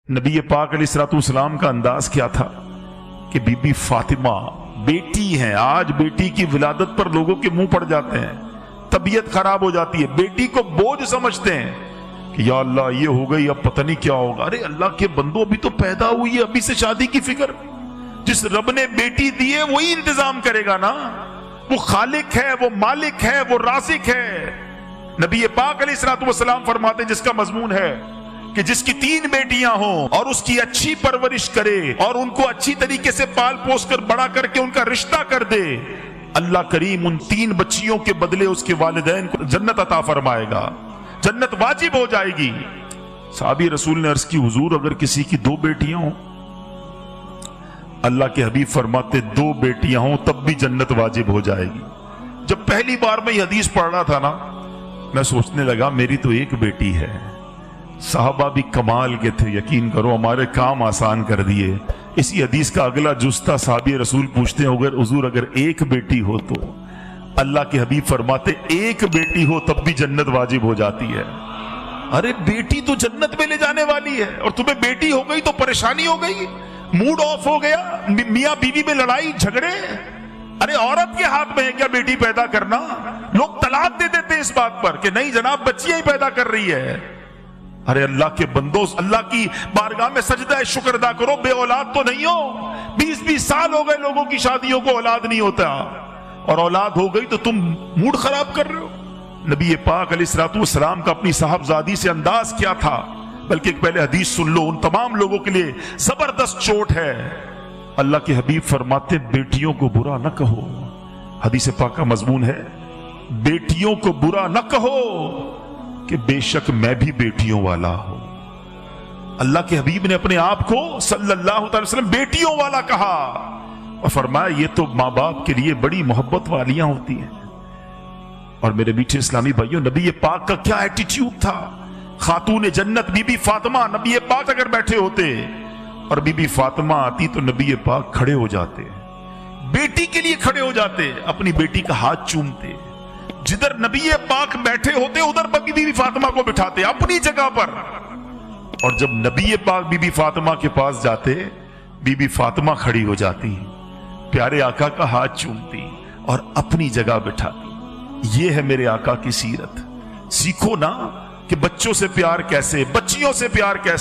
नबी पाक अलैहिस्सलाम का अंदाज क्या था कि बीबी फातिमा बेटी हैं। आज बेटी की विलादत पर लोगों के मुंह पड़ जाते हैं, तबीयत खराब हो जाती है, बेटी को बोझ समझते हैं कि या अल्लाह ये हो गई, अब पता नहीं क्या होगा। अरे अल्लाह के बंदो, अभी तो पैदा हुई है, अभी से शादी की फिक्र। जिस रब ने बेटी दी है वही इंतजाम करेगा ना। वो खालिक है, वो मालिक है, वो राज़िक है। नबी पाक अलैहिस्सलाम फरमाते, जिसका मजमून है कि जिसकी 3 बेटियां हों और उसकी अच्छी परवरिश करे और उनको अच्छी तरीके से पाल पोस कर बड़ा करके उनका रिश्ता कर दे, अल्लाह करीम उन 3 बच्चियों के बदले उसके वालिदैन को जन्नत अता फरमाएगा, जन्नत वाजिब हो जाएगी। साहबी रसूल ने अर्ज की, हुजूर अगर किसी की 2 बेटियां हों? अल्लाह के हबीब फरमाते 2 बेटियां हों तब भी जन्नत वाजिब हो जाएगी। जब पहली बार मैं ये हदीस पढ़ रहा था ना, मैं सोचने लगा मेरी तो 1 बेटी है। साहबा भी कमाल के थे, यकीन करो, हमारे काम आसान कर दिए। इसी हदीस का अगला जुस्ता साहबी रसूल पूछते हैं, अगर हुजूर अगर 1 बेटी हो तो? अल्लाह के हबीब फरमाते 1 बेटी हो तब भी जन्नत वाजिब हो जाती है। अरे बेटी तो जन्नत में ले जाने वाली है और तुम्हें बेटी हो गई तो परेशानी हो गई, मूड ऑफ हो गया, मियां बीवी में लड़ाई झगड़े। अरे औरत के हाथ में है क्या बेटी पैदा करना? लोग तलाक दे देते हैं इस बात पर कि नहीं जनाब, बच्चियां ही पैदा कर रही है। अरे अल्लाह के बंदो, अल्लाह की बारगाह में सजदा है, शुक्र अदा करो, बे औलाद तो नहीं हो। 20-20 साल हो गए लोगों की शादियों को, औलाद नहीं होता, और औलाद हो गई तो तुम मूड खराब कर रहे हो। नबी पाक अलैहिस्सलाम का अपनी साहबजादी से अंदाज क्या था, बल्कि एक पहले हदीस सुन लो, उन तमाम लोगों के लिए जबरदस्त चोट है। अल्लाह के हबीब फरमाते बेटियों को बुरा न कहो। हदीस पाक का मजमून है, बेटियों को बुरा न कहो कि बेशक मैं भी बेटियों वाला हूं। अल्लाह के हबीब ने अपने आप को सल्लल्लाहु अलैहि वसल्लम बेटियों वाला कहा और फरमाया ये तो माँ बाप के लिए बड़ी मोहब्बत वालियां होती हैं। और मेरे मीठे इस्लामी भाइयों, नबी पाक का क्या एटीट्यूड था। खातून जन्नत बीबी फातिमा, नबी पाक अगर बैठे होते और बीबी फातिमा आती तो नबी पाक खड़े हो जाते, बेटी के लिए खड़े हो जाते, अपनी बेटी का हाथ चूमते। जिधर नबी पाक बैठे होते उधर बीबी फातिमा को बिठाते अपनी जगह पर। और जब नबी पाक बीबी फातिमा के पास जाते, बीबी फातिमा खड़ी हो जाती, प्यारे आका का हाथ चूमती और अपनी जगह बिठाती। ये है मेरे आका की सीरत। सीखो ना कि बच्चों से प्यार कैसे, बच्चियों से प्यार कैसे।